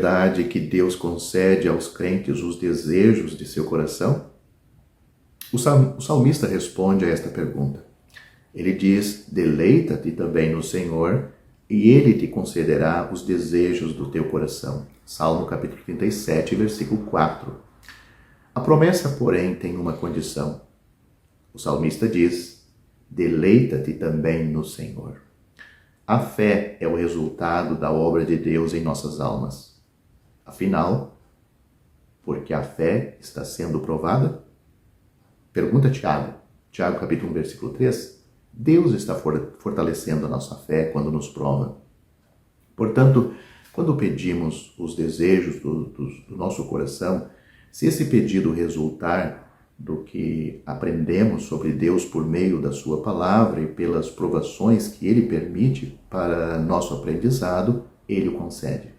verdade que Deus concede aos crentes os desejos de seu coração? O salmista responde a esta pergunta. Ele diz: deleita-te também no Senhor, e Ele te concederá os desejos do teu coração. Salmo capítulo 37, versículo 4. A promessa, porém, tem uma condição. O salmista diz: deleita-te também no Senhor. A fé é o resultado da obra de Deus em nossas almas. Afinal, porque a fé está sendo provada? Pergunta Tiago. Tiago capítulo 1, versículo 3. Deus está fortalecendo a nossa fé quando nos prova. Portanto, quando pedimos os desejos do nosso coração, se esse pedido resultar do que aprendemos sobre Deus por meio da sua palavra e pelas provações que Ele permite para nosso aprendizado, Ele o concede.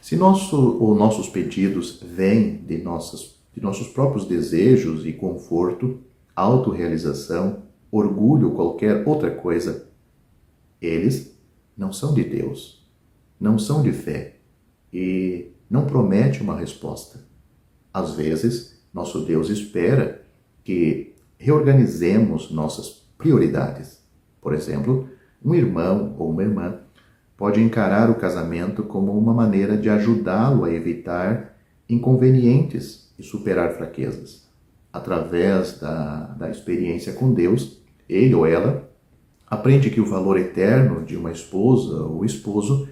Se nossos pedidos vêm de nossos próprios desejos e conforto, autorrealização, orgulho ou qualquer outra coisa, eles não são de Deus, não são de fé e não prometem uma resposta. Às vezes, nosso Deus espera que reorganizemos nossas prioridades. Por exemplo, um irmão ou uma irmã pode encarar o casamento como uma maneira de ajudá-lo a evitar inconvenientes e superar fraquezas. Através da experiência com Deus, ele ou ela aprende que o valor eterno de uma esposa ou esposo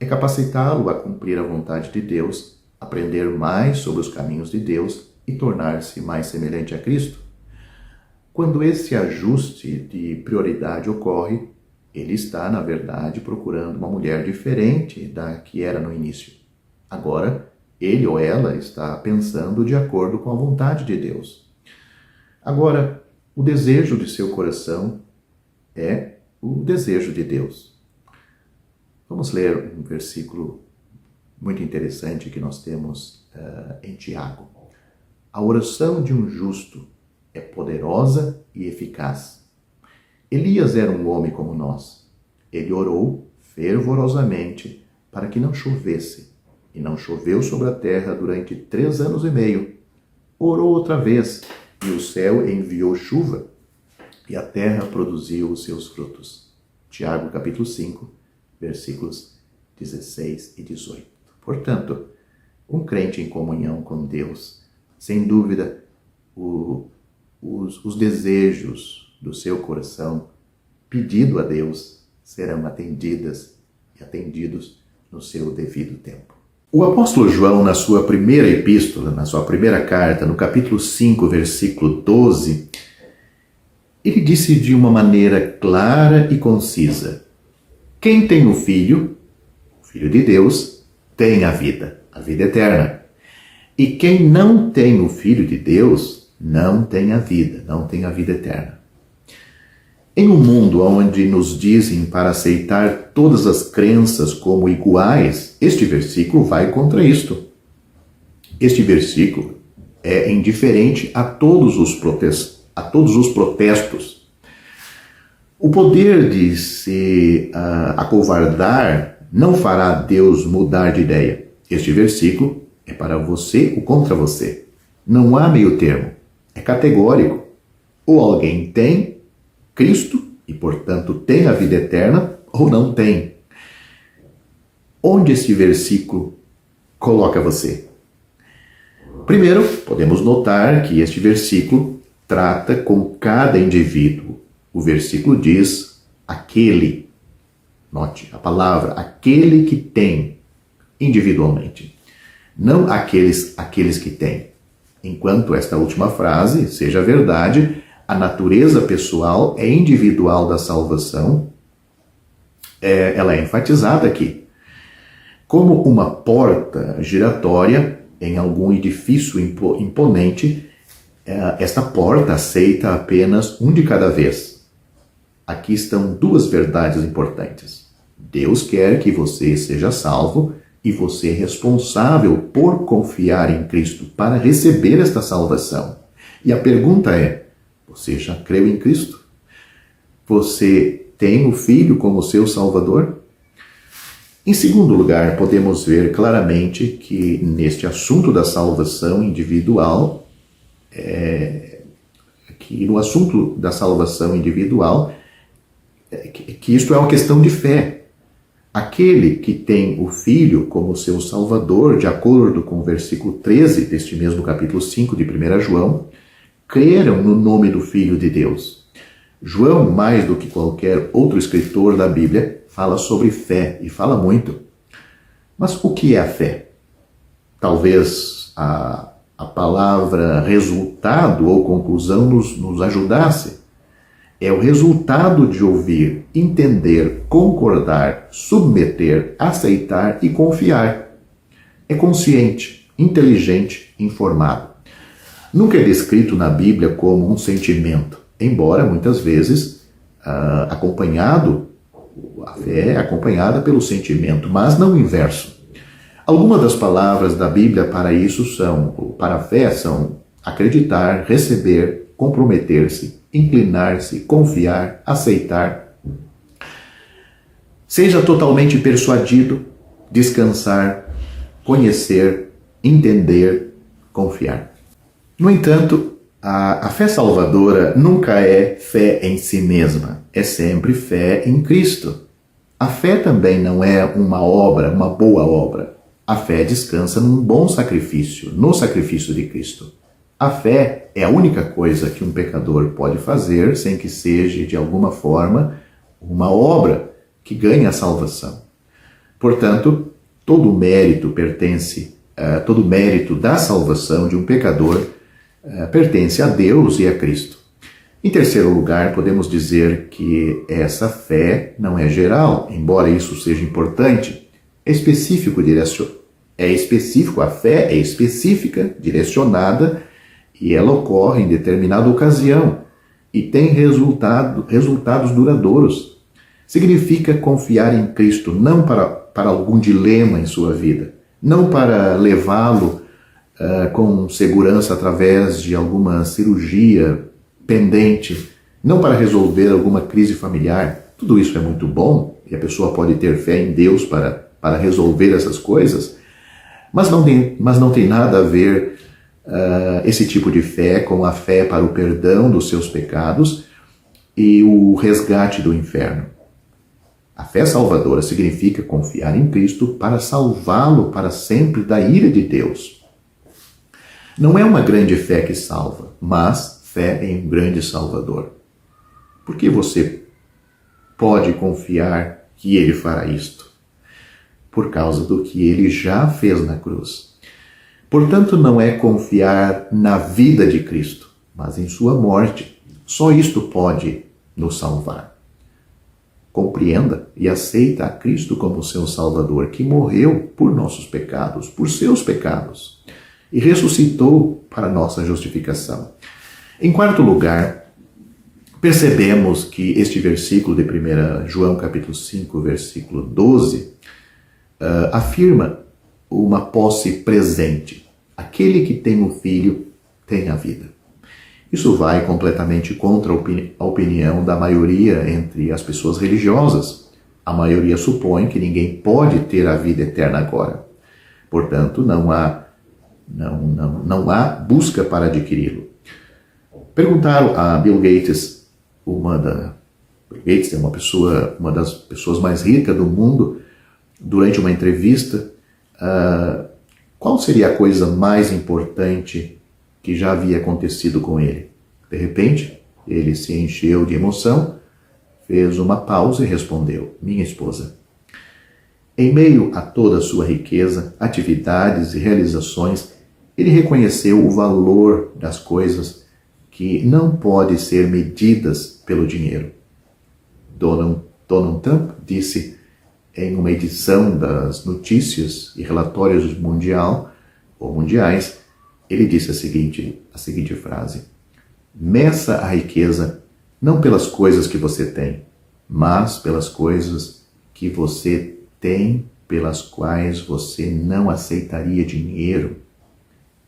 é capacitá-lo a cumprir a vontade de Deus, aprender mais sobre os caminhos de Deus e tornar-se mais semelhante a Cristo. Quando esse ajuste de prioridade ocorre, ele está, na verdade, procurando uma mulher diferente da que era no início. Agora, ele ou ela está pensando de acordo com a vontade de Deus. Agora, o desejo de seu coração é o desejo de Deus. Vamos ler um versículo muito interessante que nós temos em Tiago. A oração de um justo é poderosa e eficaz. Elias era um homem como nós. Ele orou fervorosamente para que não chovesse, e não choveu sobre a terra durante 3 anos e meio. Orou outra vez, e o céu enviou chuva, e a terra produziu os seus frutos. Tiago capítulo 5, versículos 16 e 18. Portanto, um crente em comunhão com Deus, sem dúvida, os desejos do seu coração, pedido a Deus, serão atendidos no seu devido tempo. O apóstolo João, na sua primeira epístola, na sua primeira carta, no capítulo 5, versículo 12, ele disse de uma maneira clara e concisa: quem tem o Filho de Deus, tem a vida eterna. E quem não tem o Filho de Deus, não tem a vida eterna. Em um mundo onde nos dizem para aceitar todas as crenças como iguais, este versículo vai contra isto. Este versículo é indiferente a todos os protestos. O poder de se acovardar não fará Deus mudar de ideia. Este versículo é para você ou contra você. Não há meio termo. É categórico. Ou alguém tem Cristo e, portanto, tem a vida eterna, ou não tem. Onde este versículo coloca você? Primeiro, podemos notar que este versículo trata com cada indivíduo. O versículo diz aquele. Note a palavra, aquele que tem, individualmente. Não aqueles que têm. Enquanto esta última frase seja verdade, a natureza pessoal e individual da salvação, ela é enfatizada aqui. Como uma porta giratória em algum edifício imponente, esta porta aceita apenas um de cada vez. Aqui estão 2 verdades importantes. Deus quer que você seja salvo e você é responsável por confiar em Cristo para receber esta salvação. E a pergunta é: você já creu em Cristo? Você tem o Filho como seu Salvador? Em segundo lugar, podemos ver claramente que neste assunto da salvação individual, que no assunto da salvação individual, que isto é uma questão de fé. Aquele que tem o Filho como seu Salvador, de acordo com o versículo 13 deste mesmo capítulo 5 de 1 João, creram no nome do Filho de Deus. João, mais do que qualquer outro escritor da Bíblia, fala sobre fé, e fala muito. Mas o que é a fé? Talvez a palavra resultado ou conclusão nos ajudasse. É o resultado de ouvir, entender, concordar, submeter, aceitar e confiar. É consciente, inteligente, informado. Nunca é descrito na Bíblia como um sentimento, embora muitas vezes a fé é acompanhada pelo sentimento, mas não o inverso. Algumas das palavras da Bíblia para a fé são acreditar, receber, comprometer-se, inclinar-se, confiar, aceitar. Seja totalmente persuadido, descansar, conhecer, entender, confiar. No entanto, a fé salvadora nunca é fé em si mesma, é sempre fé em Cristo. A fé também não é uma obra, uma boa obra. A fé descansa num bom sacrifício, no sacrifício de Cristo. A fé é a única coisa que um pecador pode fazer sem que seja, de alguma forma, uma obra que ganhe a salvação. Portanto, todo o mérito da salvação de um pecador pertence a Deus e a Cristo. Em terceiro lugar, podemos dizer que essa fé não é geral, embora isso seja importante, é específico, a fé é específica, direcionada, e ela ocorre em determinada ocasião e tem resultados duradouros. Significa confiar em Cristo não para algum dilema em sua vida, não para levá-lo com segurança através de alguma cirurgia pendente, não para resolver alguma crise familiar. Tudo isso é muito bom e a pessoa pode ter fé em Deus para resolver essas coisas, mas não tem nada a ver esse tipo de fé com a fé para o perdão dos seus pecados e o resgate do inferno. A fé salvadora significa confiar em Cristo para salvá-lo para sempre da ira de Deus. Não é uma grande fé que salva, mas fé em um grande Salvador. Por que você pode confiar que Ele fará isto? Por causa do que Ele já fez na cruz. Portanto, não é confiar na vida de Cristo, mas em sua morte. Só isto pode nos salvar. Compreenda e aceita a Cristo como seu Salvador, que morreu por nossos pecados, por seus pecados, e ressuscitou para nossa justificação. Em quarto lugar, percebemos que este versículo de 1 João capítulo 5, versículo 12, afirma uma posse presente. Aquele que tem o Filho tem a vida. Isso vai completamente contra a opinião da maioria entre as pessoas religiosas. A maioria supõe que ninguém pode ter a vida eterna agora. Portanto, não há busca para adquiri-lo. Perguntaram a Bill Gates, Bill Gates é uma das pessoas mais ricas do mundo, durante uma entrevista, qual seria a coisa mais importante que já havia acontecido com ele? De repente, ele se encheu de emoção, fez uma pausa e respondeu: minha esposa. Em meio a toda a sua riqueza, atividades e realizações, ele reconheceu o valor das coisas que não podem ser medidas pelo dinheiro. Donald Trump disse em uma edição das notícias e relatórios mundiais, ele disse a seguinte frase: meça a riqueza não pelas coisas que você tem, mas pelas coisas que você tem, pelas quais você não aceitaria dinheiro.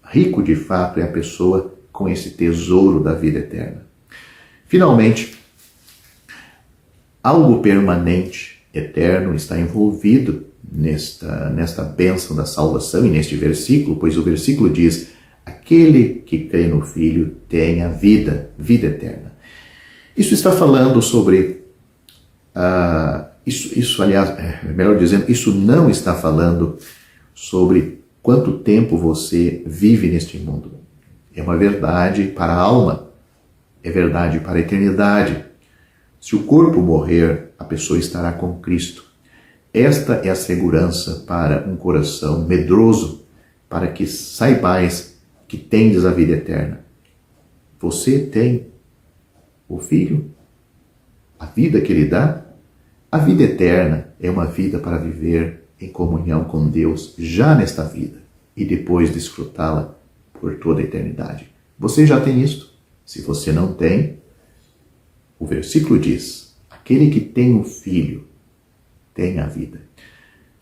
Rico, de fato, é a pessoa com esse tesouro da vida eterna. Finalmente, algo permanente, eterno, está envolvido nesta bênção da salvação e neste versículo, pois o versículo diz: aquele que crê no Filho tem a vida eterna. Isso está falando sobre... aliás, melhor dizendo, isso não está falando sobre quanto tempo você vive neste mundo. É uma verdade para a alma, é verdade para a eternidade. Se o corpo morrer, a pessoa estará com Cristo. Esta é a segurança para um coração medroso, para que saibais que tendes a vida eterna. Você tem o Filho, a vida que Ele dá. A vida eterna é uma vida para viver em comunhão com Deus já nesta vida e depois desfrutá-la por toda a eternidade. Você já tem isto? Se você não tem, o versículo diz: aquele que tem o Filho tem a vida.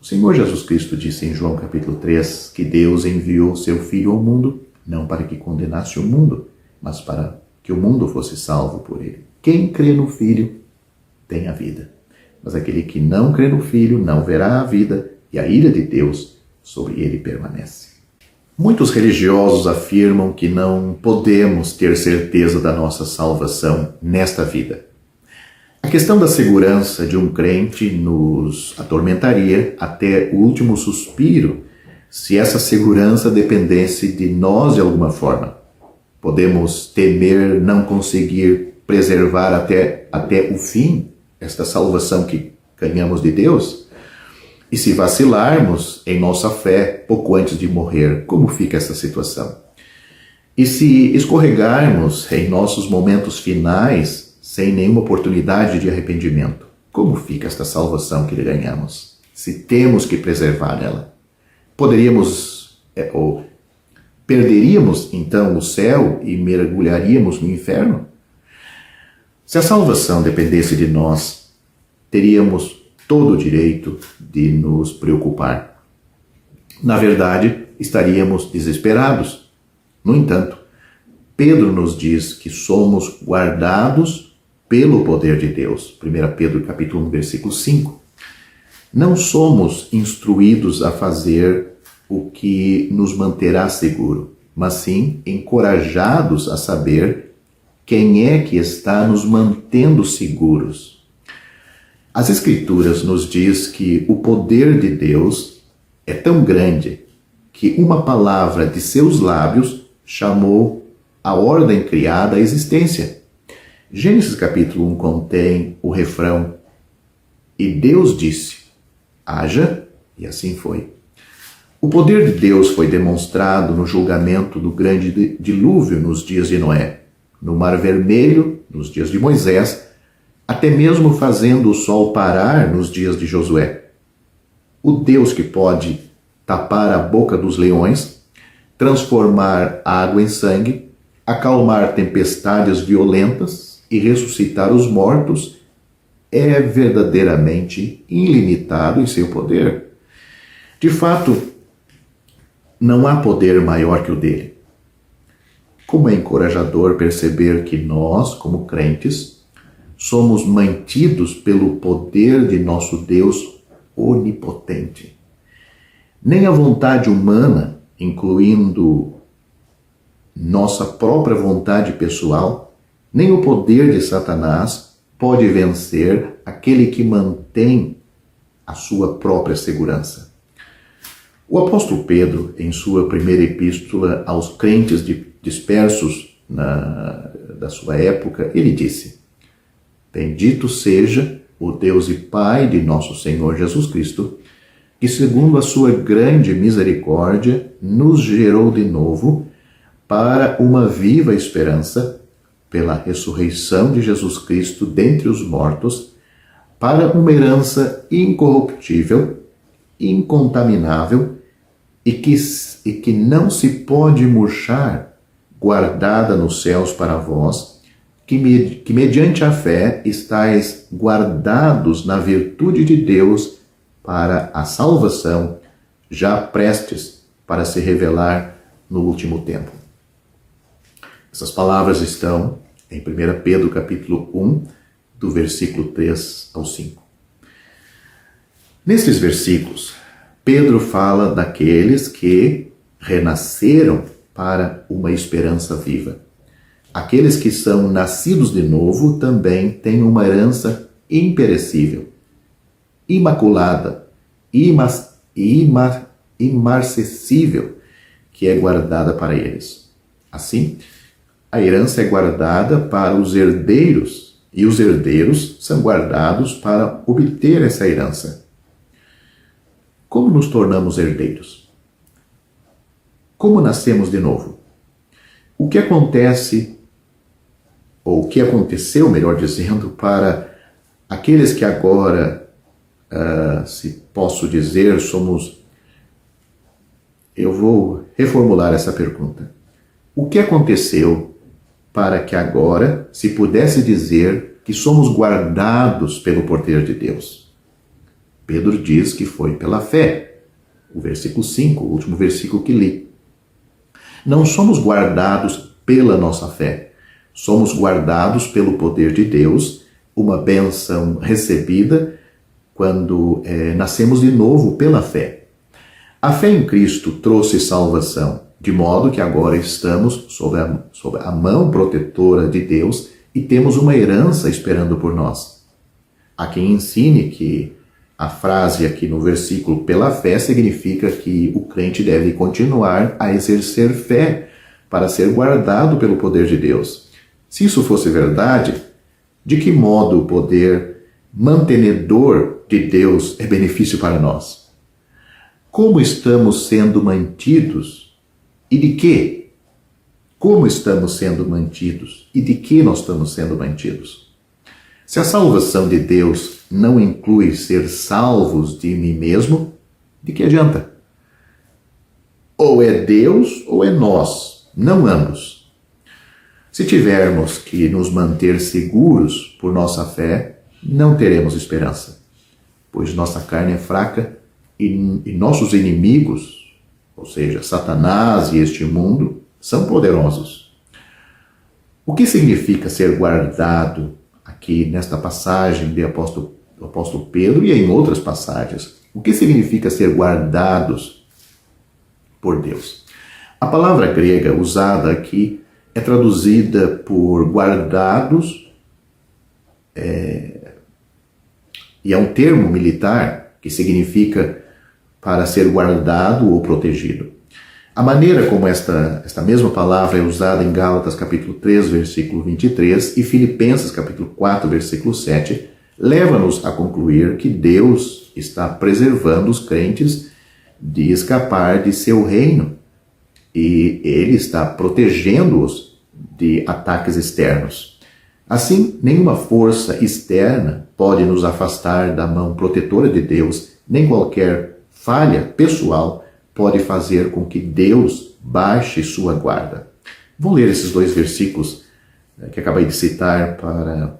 O Senhor Jesus Cristo disse em João capítulo 3 que Deus enviou seu Filho ao mundo, não para que condenasse o mundo, mas para que o mundo fosse salvo por ele. Quem crê no Filho tem a vida. Mas aquele que não crê no Filho não verá a vida, e a ira de Deus sobre ele permanece. Muitos religiosos afirmam que não podemos ter certeza da nossa salvação nesta vida. A questão da segurança de um crente nos atormentaria até o último suspiro se essa segurança dependesse de nós de alguma forma. Podemos temer não conseguir preservar até o fim esta salvação que ganhamos de Deus? E se vacilarmos em nossa fé pouco antes de morrer, como fica essa situação? E se escorregarmos em nossos momentos finais sem nenhuma oportunidade de arrependimento, como fica esta salvação que ganhamos? Se temos que preservar ela, ou perderíamos então o céu e mergulharíamos no inferno? Se a salvação dependesse de nós, teríamos todo o direito de nos preocupar. Na verdade, estaríamos desesperados. No entanto, Pedro nos diz que somos guardados pelo poder de Deus. 1 Pedro capítulo 1, versículo 5. Não somos instruídos a fazer o que nos manterá seguro, mas sim encorajados a saber quem é que está nos mantendo seguros. As Escrituras nos diz que o poder de Deus é tão grande que uma palavra de seus lábios chamou a ordem criada à existência. Gênesis capítulo 1 contém o refrão: e Deus disse, haja, e assim foi. O poder de Deus foi demonstrado no julgamento do grande dilúvio nos dias de Noé, no Mar Vermelho, nos dias de Moisés, até mesmo fazendo o sol parar nos dias de Josué. O Deus que pode tapar a boca dos leões, transformar água em sangue, acalmar tempestades violentas e ressuscitar os mortos, é verdadeiramente ilimitado em seu poder. De fato, não há poder maior que o dele. Como é encorajador perceber que nós, como crentes, somos mantidos pelo poder de nosso Deus onipotente. Nem a vontade humana, incluindo nossa própria vontade pessoal, nem o poder de Satanás pode vencer aquele que mantém a sua própria segurança. O apóstolo Pedro, em sua primeira epístola aos crentes dispersos da sua época, ele disse: bendito seja o Deus e Pai de nosso Senhor Jesus Cristo, que segundo a sua grande misericórdia nos gerou de novo para uma viva esperança pela ressurreição de Jesus Cristo dentre os mortos, para uma herança incorruptível, incontaminável e que não se pode murchar, guardada nos céus para vós, que mediante a fé estáis guardados na virtude de Deus para a salvação, já prestes para se revelar no último tempo. Essas palavras estão em 1 Pedro capítulo 1, do versículo 3 ao 5. Nestes versículos, Pedro fala daqueles que renasceram para uma esperança viva. Aqueles que são nascidos de novo também têm uma herança imperecível, imaculada, imarcessível, que é guardada para eles. Assim, a herança é guardada para os herdeiros, e os herdeiros são guardados para obter essa herança. Como nos tornamos herdeiros? Como nascemos de novo? O que acontece, ou o que aconteceu, melhor dizendo, para aqueles que agora, se posso dizer, somos... Eu vou reformular essa pergunta. O que aconteceu para que agora se pudesse dizer que somos guardados pelo poder de Deus? Pedro diz que foi pela fé. O versículo 5, o último versículo que li. Não somos guardados pela nossa fé. Somos guardados pelo poder de Deus, uma bênção recebida quando nascemos de novo pela fé. A fé em Cristo trouxe salvação, de modo que agora estamos sob a mão protetora de Deus e temos uma herança esperando por nós. Há quem ensine que a frase aqui no versículo pela fé significa que o crente deve continuar a exercer fé para ser guardado pelo poder de Deus. Se isso fosse verdade, de que modo o poder mantenedor de Deus é benefício para nós? Como estamos sendo mantidos e de quê? Como estamos sendo mantidos e de que nós estamos sendo mantidos? Se a salvação de Deus não inclui ser salvos de mim mesmo, de que adianta? Ou é Deus ou é nós, não ambos. Se tivermos que nos manter seguros por nossa fé, não teremos esperança, pois nossa carne é fraca e nossos inimigos, ou seja, Satanás e este mundo, são poderosos. O que significa ser guardado aqui nesta passagem do apóstolo Pedro e em outras passagens? O que significa ser guardados por Deus? A palavra grega usada aqui é traduzida por guardados, e é um termo militar que significa para ser guardado ou protegido. A maneira como esta mesma palavra é usada em Gálatas capítulo 3, versículo 23 e Filipenses capítulo 4, versículo 7, leva-nos a concluir que Deus está preservando os crentes de escapar de seu reino e Ele está protegendo-os de ataques externos. Assim, nenhuma força externa pode nos afastar da mão protetora de Deus, nem qualquer falha pessoal pode fazer com que Deus baixe sua guarda. Vou ler esses dois versículos que acabei de citar para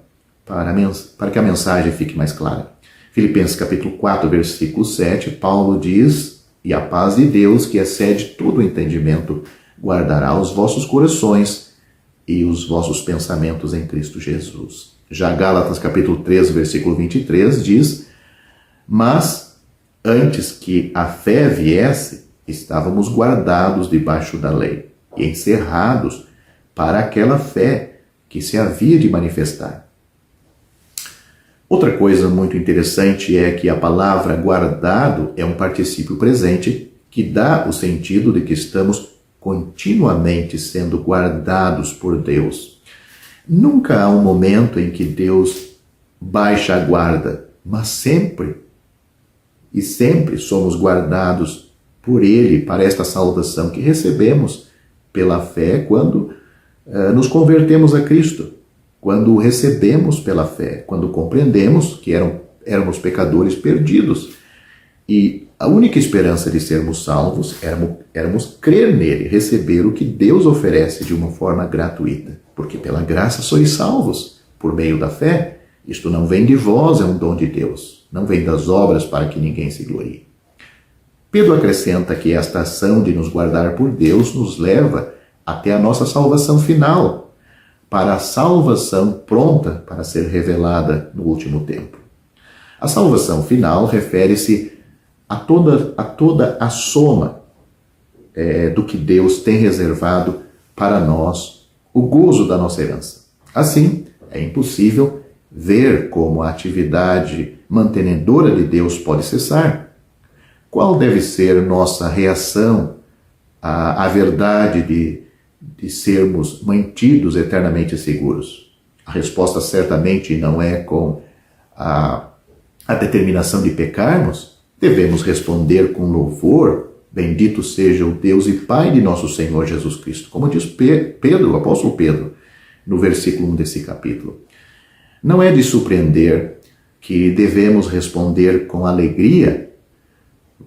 que a mensagem fique mais clara. Filipenses capítulo 4, versículo 7, Paulo diz: "E a paz de Deus, que excede todo o entendimento, guardará os vossos corações e os vossos pensamentos em Cristo Jesus." Já Gálatas capítulo 3, versículo 23 diz: "Mas antes que a fé viesse, estávamos guardados debaixo da lei e encerrados para aquela fé que se havia de manifestar." Outra coisa muito interessante é que a palavra guardado é um particípio presente que dá o sentido de que estamos continuamente sendo guardados por Deus. Nunca há um momento em que Deus baixa a guarda, mas sempre somos guardados por Ele para esta salvação que recebemos pela fé quando nos convertemos a Cristo, quando o recebemos pela fé, quando compreendemos que éramos pecadores perdidos. E a única esperança de sermos salvos éramos crer nele, receber o que Deus oferece de uma forma gratuita. Porque pela graça sois salvos, por meio da fé. Isto não vem de vós, é um dom de Deus. Não vem das obras para que ninguém se glorie. Pedro acrescenta que esta ação de nos guardar por Deus nos leva até a nossa salvação final, para a salvação pronta para ser revelada no último tempo. A salvação final refere-se a toda a soma do que Deus tem reservado para nós, o gozo da nossa herança. Assim, é impossível ver como a atividade mantenedora de Deus pode cessar. Qual deve ser nossa reação à verdade de sermos mantidos eternamente seguros? A resposta certamente não é com a determinação de pecarmos. Devemos responder com louvor: bendito seja o Deus e Pai de nosso Senhor Jesus Cristo. Como diz Pedro, o apóstolo Pedro, no versículo 1 desse capítulo. Não é de surpreender que devemos responder com alegria.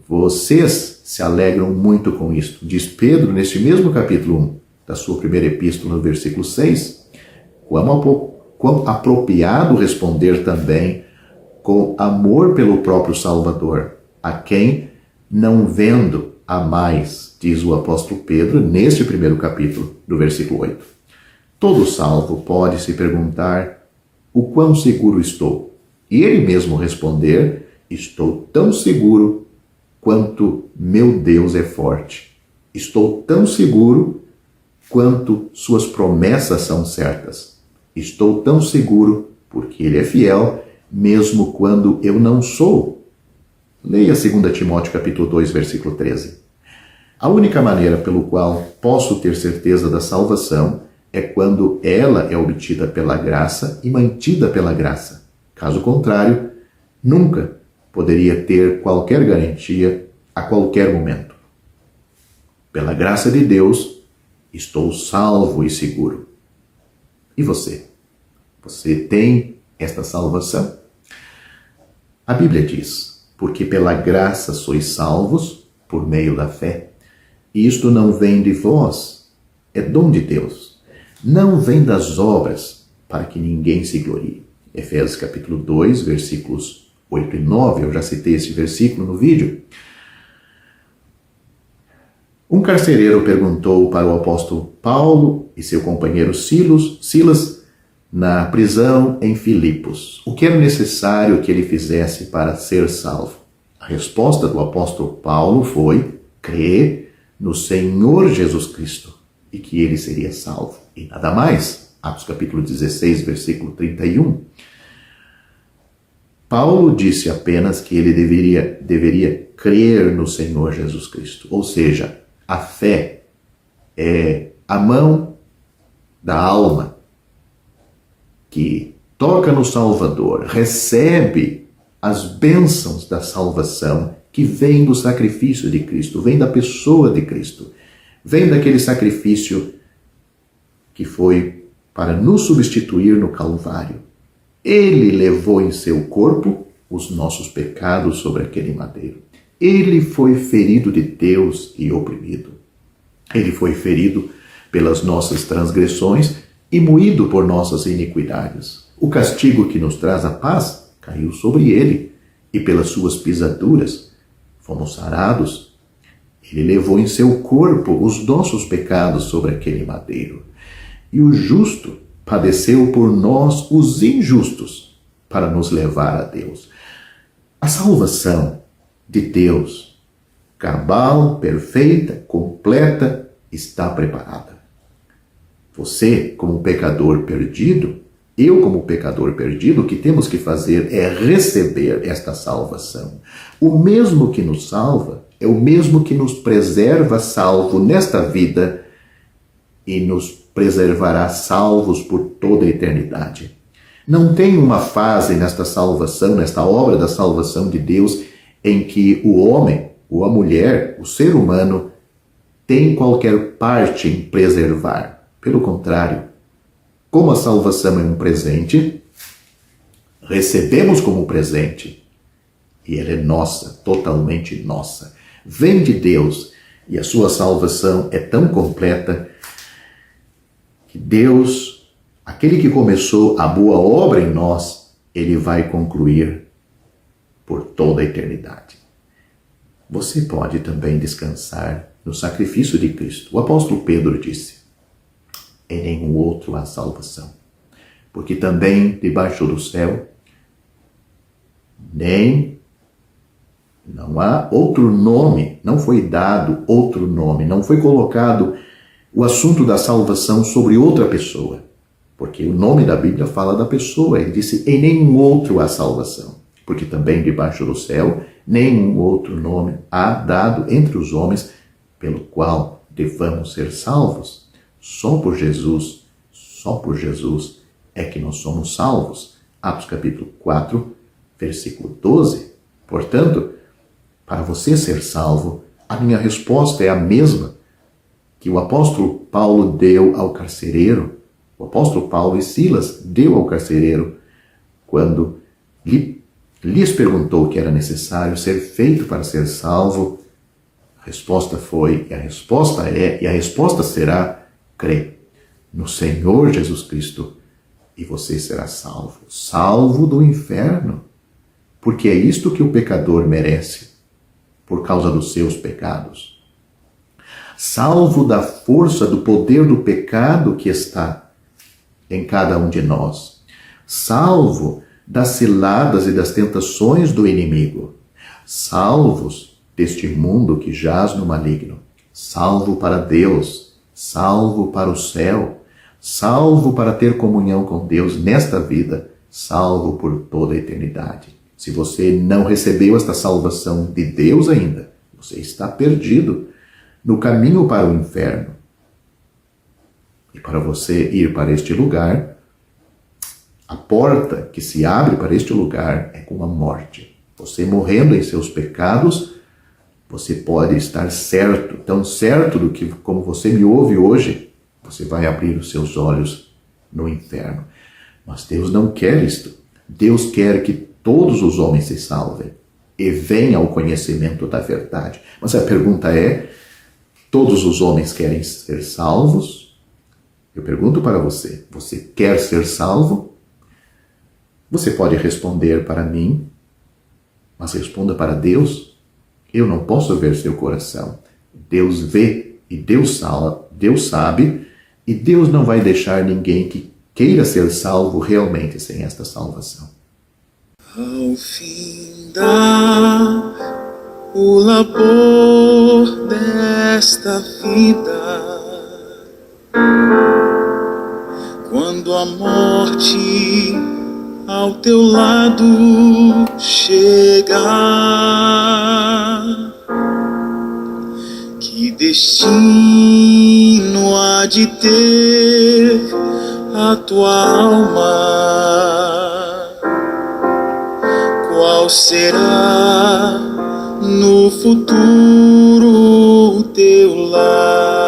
Vocês se alegram muito com isto, diz Pedro neste mesmo capítulo 1 da sua primeira epístola, no versículo 6. Quão apropriado responder também com amor pelo próprio Salvador, a quem, não vendo, amais, diz o apóstolo Pedro neste primeiro capítulo, do versículo 8. Todo salvo pode se perguntar: o quão seguro estou? E ele mesmo responder: estou tão seguro quanto meu Deus é forte. Estou tão seguro quanto suas promessas são certas. Estou tão seguro porque ele é fiel, mesmo quando eu não sou. Leia 2 Timóteo capítulo 2, versículo 13. A única maneira pelo qual posso ter certeza da salvação é quando ela é obtida pela graça e mantida pela graça. Caso contrário, nunca poderia ter qualquer garantia a qualquer momento. Pela graça de Deus, estou salvo e seguro. E você? Você tem esta salvação? A Bíblia diz: porque pela graça sois salvos por meio da fé. E isto não vem de vós, é dom de Deus. Não vem das obras, para que ninguém se glorie. Efésios capítulo 2, versículos 8 e 9, eu já citei esse versículo no vídeo. Um carcereiro perguntou para o apóstolo Paulo e seu companheiro Silas na prisão em Filipos o que era necessário que ele fizesse para ser salvo. A resposta do apóstolo Paulo foi: crer no Senhor Jesus Cristo e que ele seria salvo. E nada mais. Atos capítulo 16, versículo 31. Paulo disse apenas que ele deveria crer no Senhor Jesus Cristo. Ou seja, a fé é a mão da alma que toca no Salvador, recebe as bênçãos da salvação que vem do sacrifício de Cristo, vem da pessoa de Cristo, vem daquele sacrifício que foi para nos substituir no Calvário. Ele levou em seu corpo os nossos pecados sobre aquele madeiro. Ele foi ferido de Deus e oprimido. Ele foi ferido pelas nossas transgressões e moído por nossas iniquidades. O castigo que nos traz a paz caiu sobre ele, e pelas suas pisaduras fomos sarados. Ele levou em seu corpo os nossos pecados sobre aquele madeiro. E o justo padeceu por nós, os injustos, para nos levar a Deus. A salvação de Deus, cabal, perfeita, completa, está preparada. Você, como pecador perdido, eu, como pecador perdido, o que temos que fazer é receber esta salvação. O mesmo que nos salva é o mesmo que nos preserva salvo nesta vida e nos preservará salvos por toda a eternidade. Não tem uma fase nesta salvação, nesta obra da salvação de Deus, em que o homem, ou a mulher, o ser humano, tem qualquer parte em preservar. Pelo contrário, como a salvação é um presente, recebemos como presente, e ela é nossa, totalmente nossa. Vem de Deus, e a sua salvação é tão completa que Deus, aquele que começou a boa obra em nós, ele vai concluir por toda a eternidade. Você pode também descansar no sacrifício de Cristo. O apóstolo Pedro disse: em nenhum outro há salvação, porque também debaixo do céu Não há outro nome, não foi dado outro nome, não foi colocado o assunto da salvação sobre outra pessoa. Porque o nome da Bíblia fala da pessoa. Ele disse, em nenhum outro há salvação. Porque também debaixo do céu, nenhum outro nome há dado entre os homens pelo qual devamos ser salvos. Só por Jesus é que nós somos salvos. Atos capítulo 4, versículo 12. Portanto, para você ser salvo, a minha resposta é a mesma que o apóstolo Paulo deu ao carcereiro. O apóstolo Paulo e Silas deu ao carcereiro quando lhes perguntou o que era necessário ser feito para ser salvo. A resposta foi, e a resposta é, e a resposta será: crê no Senhor Jesus Cristo e você será salvo. Salvo do inferno. Porque é isto que o pecador merece, por causa dos seus pecados. Salvo da força, do poder do pecado que está em cada um de nós. Salvo das ciladas e das tentações do inimigo. Salvos deste mundo que jaz no maligno. Salvo para Deus. Salvo para o céu. Salvo para ter comunhão com Deus nesta vida. Salvo por toda a eternidade. Se você não recebeu esta salvação de Deus ainda, você está perdido no caminho para o inferno. E para você ir para este lugar, a porta que se abre para este lugar é com a morte. Você morrendo em seus pecados, você pode estar certo, tão certo do que como você me ouve hoje, você vai abrir os seus olhos no inferno. Mas Deus não quer isto. Deus quer que todos os homens se salvem e venham ao conhecimento da verdade. Mas a pergunta é, todos os homens querem ser salvos? Eu pergunto para você, você quer ser salvo? Você pode responder para mim, mas responda para Deus. Eu não posso ver seu coração. Deus vê e Deus sabe, e Deus não vai deixar ninguém que queira ser salvo realmente sem esta salvação. Ao findar o labor desta vida, quando a morte ao teu lado chegar, que destino há de ter a tua alma? Qual será no futuro o teu lar?